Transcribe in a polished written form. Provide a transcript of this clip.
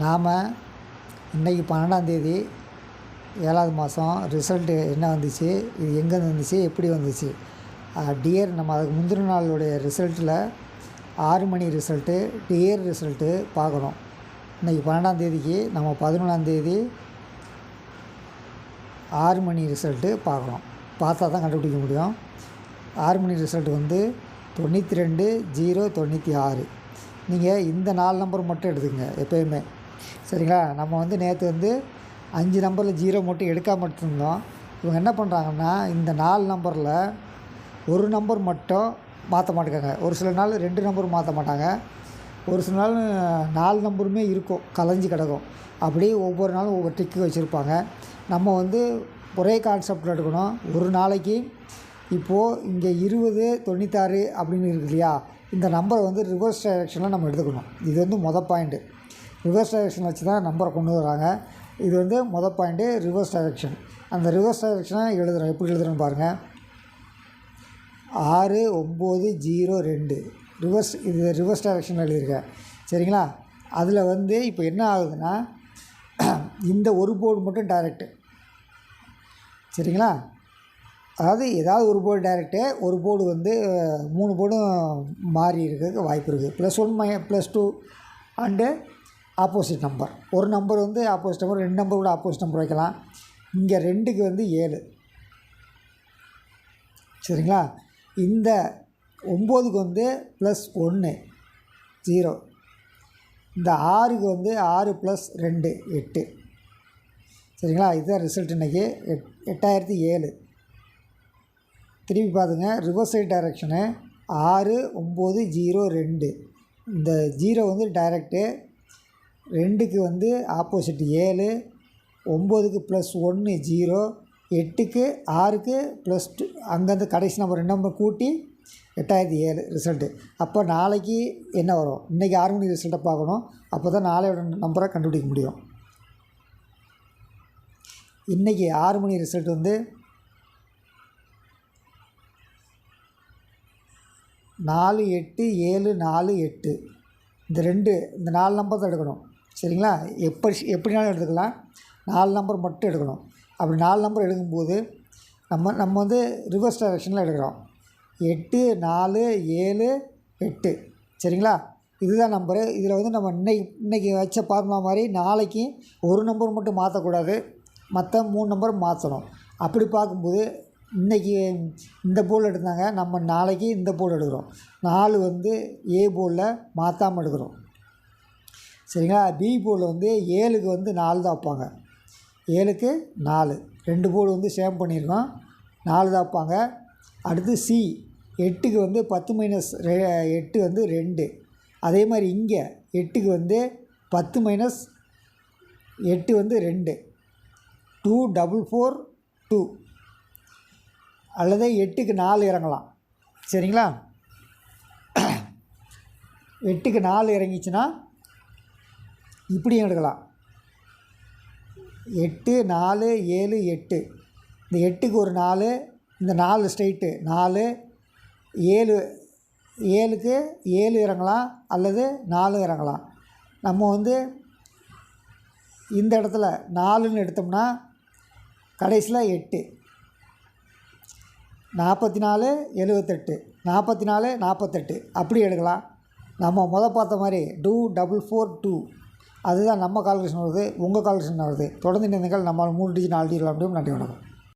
நாம் இன்றைக்கி 12ஆந்தேதி 7வது மாதம் ரிசல்ட்டு என்ன வந்துச்சு, இது எங்கேருந்து வந்துச்சு, எப்படி வந்துச்சு, டியர் நம்ம அதுக்கு முந்தின நாளுடைய ரிசல்ட்டில் 6 மணி ரிசல்ட்டு, டியர் ரிசல்ட்டு பார்க்கணும். இன்றைக்கி 12ஆந்தேதிக்கு நம்ம 11ஆந்தேதி 6 மணி ரிசல்ட்டு பார்க்கணும். பார்த்தா தான் கண்டுபிடிக்க முடியும். 6 மணி ரிசல்ட்டு வந்து 92,096. நீங்கள் இந்த 4 நம்பர் மட்டும் எடுத்துக்கங்க எப்போயுமே, சரிங்களா? நம்ம வந்து நேற்று வந்து 5 நம்பரில் 0 மட்டும் எடுக்காமல் எடுத்துருந்தோம். இவங்க என்ன பண்ணுறாங்கன்னா, இந்த 4 நம்பரில் ஒரு நம்பர் மட்டும் மாற்ற மாட்டேங்காங்க. ஒரு சில நாள் 2 நம்பர் மாற்ற மாட்டாங்க, ஒரு சில நாள் 4 நம்பருமே இருக்கும், கலைஞ்சி கிடக்கும். அப்படியே ஒவ்வொரு நாளும் ஒவ்வொரு டிக்கு வச்சுருப்பாங்க. நம்ம வந்து ஒரே கான்செப்டில் எடுக்கணும். ஒரு நாளைக்கு இப்போது இங்கே 20, 96 அப்படின்னு இருக்கு இல்லையா, இந்த நம்பரை வந்து ரிவர்ஸ் டைரெக்ஷனில் நம்ம எடுத்துக்கணும். இது வந்து மொதல் பாயிண்ட்டு. ரிவர்ஸ் டைரெக்ஷன் வச்சு தான் நம்பரை கொண்டு வராங்க. இது வந்து மொதல் பாயிண்ட்டு ரிவர்ஸ் டைரெக்ஷன். அந்த ரிவர்ஸ் டைரெக்ஷனை எழுதுகிறோம். எப்படி எழுதுகிறோன்னு பாருங்கள். 6902 ரிவர்ஸ், இது ரிவர்ஸ் டைரெக்ஷன் எழுதியிருக்கேன், சரிங்களா? அதில் வந்து இப்போ என்ன ஆகுதுன்னா, இந்த ஒரு போர்டு மட்டும் டைரெக்டு, சரிங்களா? அதாவது ஏதாவது ஒரு போர்டு டைரெக்டு, ஒரு போர்டு வந்து 3 போர்டும் மாறி இருக்கிறதுக்கு வாய்ப்பு இருக்குது. +1 +2 அண்டு ஆப்போசிட் நம்பர். ஒரு நம்பர் வந்து ஆப்போசிட் நம்பர், 2 நம்பர் கூட ஆப்போசிட் நம்பர் வைக்கலாம். இங்கே 2க்கு வந்து 7, சரிங்களா? இந்த 9க்கு வந்து +1 0. இந்த 6க்கு வந்து 6 + 2 8, சரிங்களா? இதுதான் ரிசல்ட். இன்றைக்கி 8007. திருப்பி பார்த்துங்க. Reverse side direction 6902. இந்த 0 வந்து டைரெக்டு, 2க்கு வந்து ஆப்போசிட் 7, 9க்கு +1 0, 8க்கு 6க்கு +2, அங்கேருந்து கடைசி நம்பர் 2 நம்பர் கூட்டி 8007 ரிசல்ட்டு. அப்போ நாளைக்கு என்ன வரும்? இன்றைக்கி 6 மணி ரிசல்ட்டை பார்க்கணும். அப்போ தான் நாளையோட நம்பரை கண்டுபிடிக்க முடியும். இன்றைக்கி 6 மணி ரிசல்ட் வந்து 48,748. இந்த 4 நம்பர் தான் எடுக்கணும், சரிங்களா? எப்படினாலும் எடுத்துக்கலாம். 4 நம்பர் மட்டும் எடுக்கணும். அப்படி 4 நம்பர் எடுக்கும்போது நம்ம வந்து ரிவர்ஸ் டைரெக்ஷனில் எடுக்கிறோம். 8 4 7 8, சரிங்களா? இதுதான் நம்பரு. இதில் வந்து நம்ம இன்றைக்கி வச்ச ஃபார்முலா மாதிரி நாளைக்கு ஒரு நம்பர் மட்டும் மாற்றக்கூடாது, மற்ற 3 நம்பர் மாற்றணும். அப்படி பார்க்கும்போது இன்றைக்கி இந்த போர்டில் எடுத்தாங்க, நம்ம நாளைக்கு இந்த போர்டு எடுக்கிறோம். 4 வந்து ஏ போர்டில் மாற்றாமல் எடுக்கிறோம், சரிங்களா? பி போர்டில் வந்து 7க்கு வந்து 4 தான் வைப்பாங்க. 7க்கு 4, 2 போர்டு வந்து சேம் பண்ணியிருக்கோம், 4 தான் வைப்பாங்க. அடுத்து சி 8க்கு வந்து 10 - 8 வந்து 2. அதே மாதிரி இங்கே 8க்கு வந்து 10 - 8 வந்து 2, 2442. அல்லது 8க்கு 4 இறங்கலாம், சரிங்களா? 8க்கு 4 இறங்கிச்சுன்னா இப்படியும் எடுக்கலாம். 8 4 7 8. இந்த 8க்கு ஒரு 4, இந்த 4 ஸ்ட்ரைட்டு 4, 7 7க்கு 7 இறங்கலாம் அல்லது 4 இறங்கலாம். நம்ம வந்து இந்த இடத்துல 4ன்னு எடுத்தோம்னா கடைசியில் 8, 44 78, 44 48 அப்படி எடுக்கலாம். நம்ம பார்த்த மாதிரி 2442 அதுதான் நம்ம கால்குலேஷன் வருது. உங்கள் கால்குலேஷன் வருது. தொடர்ந்து நீங்கள் நம்ம 3 டிஜிட் 4 டிஜிட் அப்படியும் நன்றி வணக்கம்.